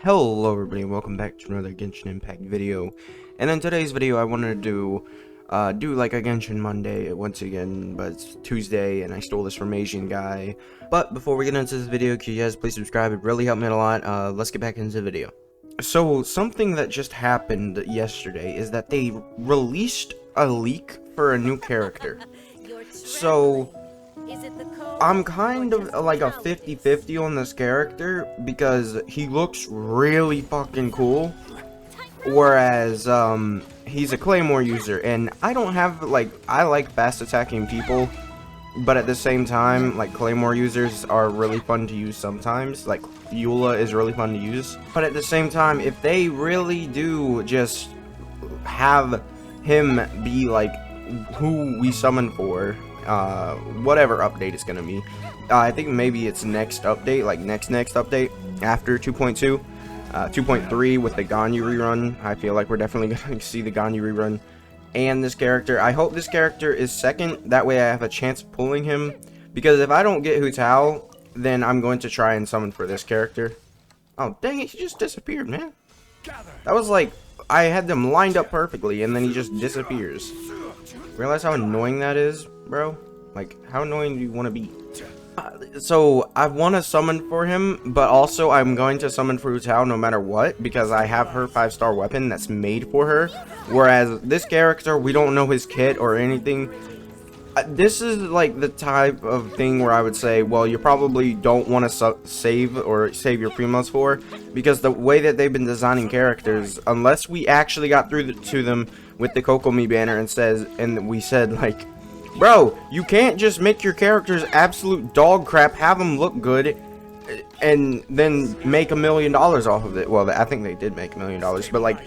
Hello everybody, welcome back to another Genshin Impact video. And in today's video I wanted to do like a Genshin Monday once again, but it's Tuesday and I stole this from Asian guy. But before we get into this video, can you guys please subscribe? It really helped me a lot. Let's get back into the video. So something that just happened yesterday is that they released a leak for a new character. So I'm kind of like a 50-50 on this character because he looks really fucking cool, whereas he's a claymore user, and I don't have I like fast attacking people, but at the same time like claymore users are really fun to use sometimes. Like Eula is really fun to use, but at the same time if they really do just have him be like who we summon for whatever update it's gonna be, I think maybe it's next update, like next update after 2.2, 2.3 with the Ganyu rerun. I feel like we're definitely gonna see the Ganyu rerun and this character. I hope this character is second, that way I have a chance of pulling him, because if I don't get Hu Tao, then I'm going to try and summon for this character. Oh dang it, he just disappeared, man. That was like, I had them lined up perfectly and then he just disappears. Realize how annoying that is, bro? Like, how annoying do you want to be? So, I want to summon for him, but also I'm going to summon for Hu Tao no matter what, because I have her 5-star weapon that's made for her. Whereas this character, we don't know his kit or anything. This is like the type of thing where I would say, well, you probably don't want to save your primos for, because the way that they've been designing characters, unless we actually got through to them with the Kokomi banner and we said like, bro, you can't just make your characters absolute dog crap, have them look good, and then make $1 million off of it. Well, I think they did make $1 million, but like,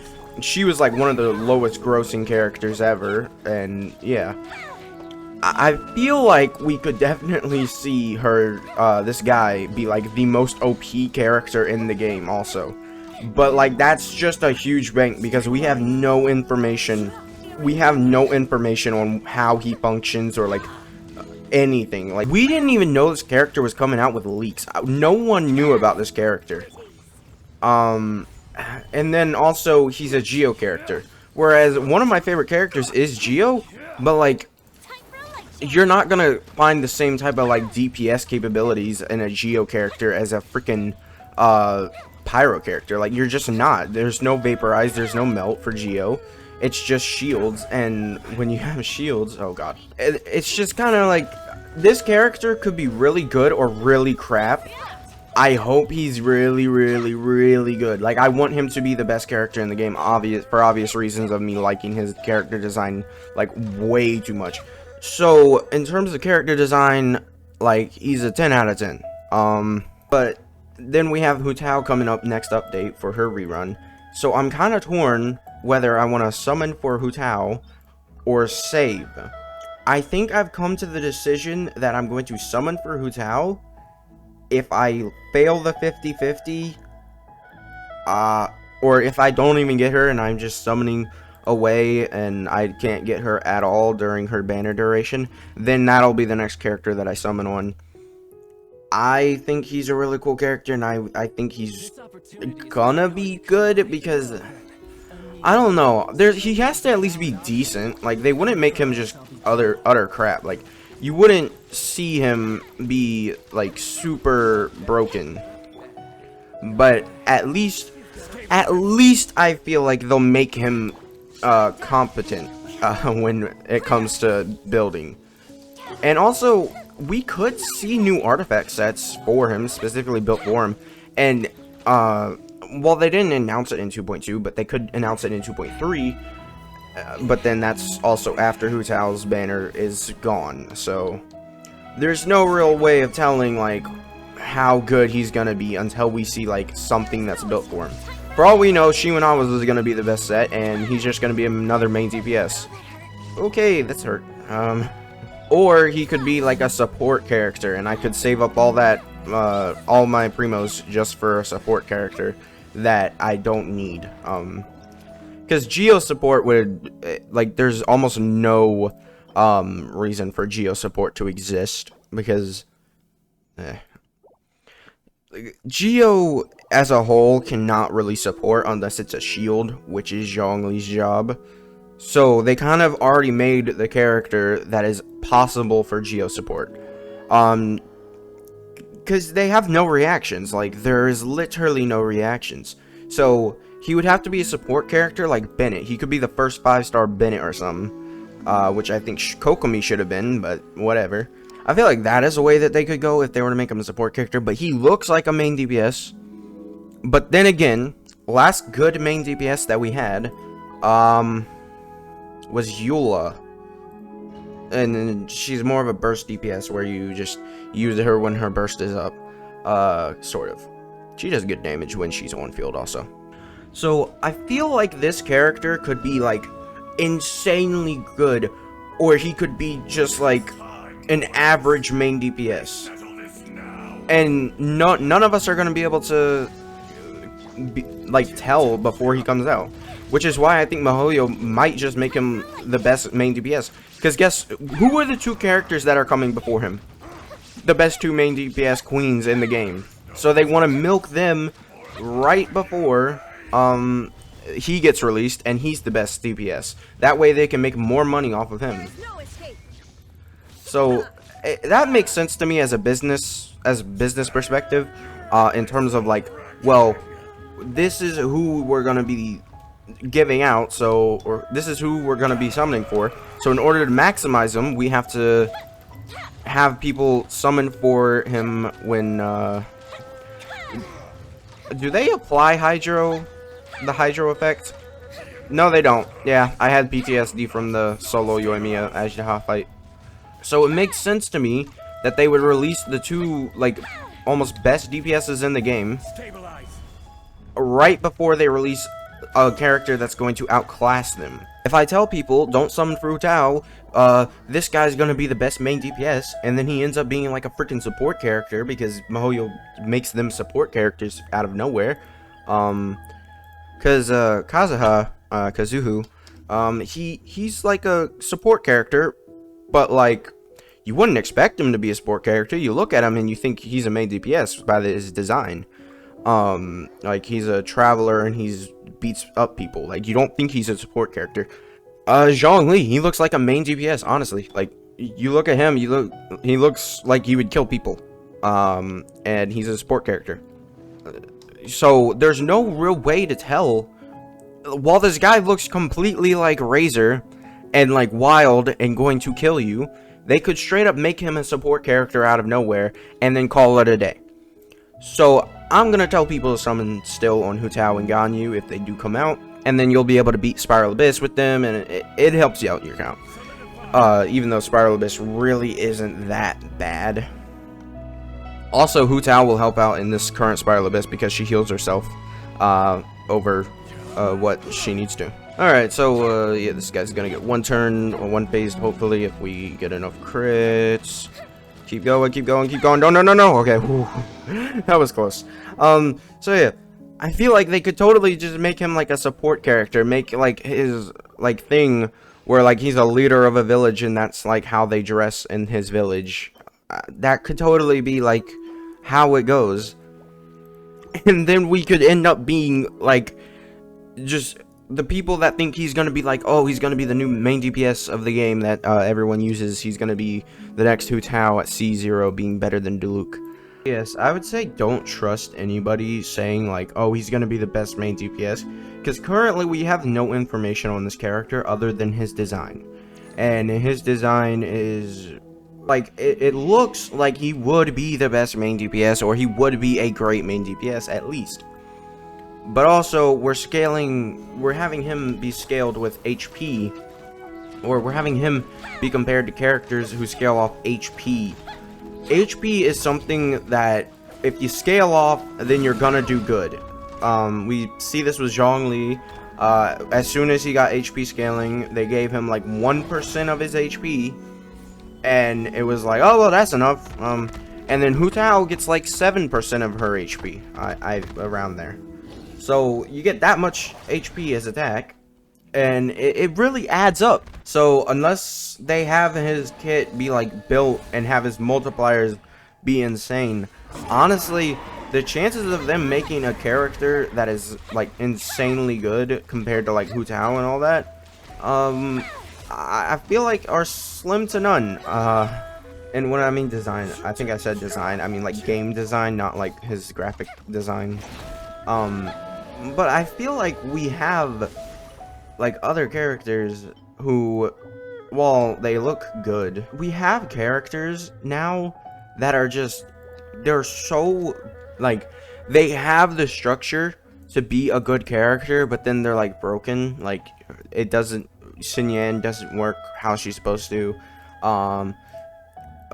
she was like one of the lowest grossing characters ever, and yeah. I feel like we could definitely see her, this guy, be like the most OP character in the game also. But like, that's just a huge bank because we have no information. We have no information on how he functions or like anything. Like, we didn't even know this character was coming out with leaks. No one knew about this character. And then also he's a Geo character. Whereas one of my favorite characters is Geo, but like, you're not gonna find the same type of like DPS capabilities in a Geo character as a freaking Pyro character. Like, you're just not. There's no Vaporize, there's no Melt for Geo. It's just shields, and when you have shields, oh god, it's just kind of like, this character could be really good or really crap. I hope he's really good. Like, I want him to be the best character in the game, for obvious reasons of me liking his character design like way too much. So, in terms of character design, like, he's a 10 out of 10. But then we have Hu Tao coming up next update for her rerun. So, I'm kind of torn whether I want to summon for Hu Tao or save. I think I've come to the decision that I'm going to summon for Hu Tao. If I fail the 50-50, or if I don't even get her and I'm just summoning away and I can't get her at all during her banner duration, then that'll be the next character that I summon on. I think he's a really cool character, and I think he's gonna be good because I don't know, he has to at least be decent. Like, they wouldn't make him just utter crap. Like, you wouldn't see him be like super broken, but at least I feel like they'll make him competent when it comes to building. And also, we could see new artifact sets for him, specifically built for him. And well, they didn't announce it in 2.2, but they could announce it in 2.3. But then that's also after Hu Tao's banner is gone, so there's no real way of telling like how good he's gonna be until we see like something that's built for him. For all we know, Shiwanawa's is gonna be the best set, and he's just gonna be another main DPS. Okay, that's hurt. Or he could be like a support character, and I could save up all that, all my primos just for a support character that I don't need. Because Geo support would, like, there's almost no reason for Geo support to exist, because Geo as a whole cannot really support unless it's a shield, which is Zhongli's job. So they kind of already made the character that is possible for Geo support. Because they have no reactions. Like, there is literally no reactions. So he would have to be a support character like Bennett. He could be the first 5-star Bennett or something. Which I think Kokomi should have been, but whatever. I feel like that is a way that they could go if they were to make him a support character, but he looks like a main DPS. But then again, last good main DPS that we had, was Eula. And she's more of a burst DPS where you just use her when her burst is up, sort of. She does good damage when she's on field also. So I feel like this character could be like insanely good, or he could be just like an average main DPS, and none of us are going to be able to tell before he comes out, which is why I think MiHoYo might just make him the best main DPS. Because guess who are the 2 characters that are coming before him? The best 2 main DPS queens in the game. So they want to milk them right before he gets released, and he's the best DPS. That way they can make more money off of him. So that makes sense to me as a business perspective, in terms of like, well, this is who we're gonna be giving out, so, or this is who we're gonna be summoning for. So in order to maximize them, we have to have people summon for him when do they apply the hydro effect? No, they don't. Yeah, I had PTSD from the solo Yoimiya Ajaha fight. So it makes sense to me that they would release the 2, like, almost best DPSs in the game right before they release a character that's going to outclass them. If I tell people, don't summon for Hu Tao, this guy's gonna be the best main DPS, and then he ends up being like a freaking support character because MiHoYo makes them support characters out of nowhere. Cause Kazuhu, he's like a support character, but like, you wouldn't expect him to be a support character. You look at him and you think he's a main DPS by his design. Like, he's a traveler and he's beats up people. Like, you don't think he's a support character. Zhongli, he looks like a main DPS, honestly. Like, you look at him, he looks like he would kill people. And he's a support character. So there's no real way to tell. While this guy looks completely like Razor and like wild and going to kill you, they could straight up make him a support character out of nowhere and then call it a day. So I'm gonna tell people to summon still on Hu Tao and Ganyu if they do come out, and then you'll be able to beat Spiral Abyss with them, and it helps you out in your count. Even though Spiral Abyss really isn't that bad. Also, Hu Tao will help out in this current Spiral Abyss because she heals herself over what she needs to. Alright, so yeah, this guy's gonna get 1 turn, or 1 phase, hopefully, if we get enough crits. Keep going, keep going, keep going. No. Okay, whew. That was close. So yeah, I feel like they could totally just make him like a support character, make like his like thing where like he's a leader of a village and that's like how they dress in his village. That could totally be like how it goes. And then we could end up being like just the people that think he's gonna be like, oh, he's gonna be the new main DPS of the game that everyone uses. He's gonna be the next Hu Tao at C0, being better than Diluc. Yes, I would say don't trust anybody saying like, oh, he's gonna be the best main DPS, because currently we have no information on this character other than his design, and his design is like it looks like he would be the best main DPS, or he would be a great main DPS at least. But also, we're having him be scaled with HP, or we're having him be compared to characters who scale off HP. HP is something that, if you scale off, then you're gonna do good. We see this with Zhongli. As soon as he got HP scaling, they gave him like 1% of his HP, and it was like, oh, well, that's enough. And then Hu Tao gets like 7% of her HP, around there. So you get that much HP as attack, and it really adds up. So unless they have his kit be like built and have his multipliers be insane, honestly, the chances of them making a character that is like insanely good compared to like Hu Tao and all that, I feel like are slim to none. And when I mean design, I think I said design, I mean like game design, not like his graphic design. But I feel like we have like other characters who, while they look good, we have characters now that are just, they're so like, they have the structure to be a good character, but then they're like broken. Like it doesn't, Xin Yan doesn't work how she's supposed to.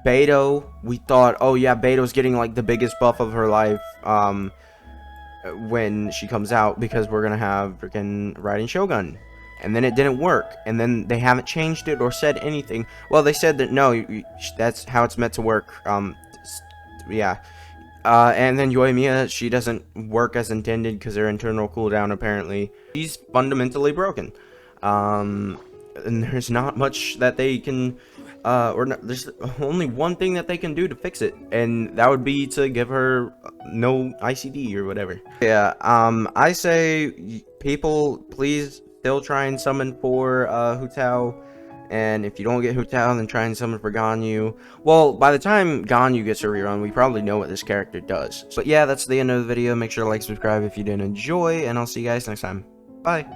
Beidou, we thought, oh yeah, Beidou's getting like the biggest buff of her life when she comes out, because we're gonna have freaking Raiden Shogun, and then it didn't work, and then they haven't changed it or said anything. Well, they said that no, that's how it's meant to work. Yeah. And then Yoimiya, she doesn't work as intended because her internal cooldown, apparently, she's fundamentally broken. And there's not much that they can, there's only one thing that they can do to fix it, and that would be to give her no ICD or whatever. Yeah, I say, people, please still try and summon for, Hu Tao. And if you don't get Hu Tao, then try and summon for Ganyu. Well, by the time Ganyu gets a rerun, we probably know what this character does. But yeah, that's the end of the video. Make sure to like, subscribe if you did enjoy, and I'll see you guys next time. Bye.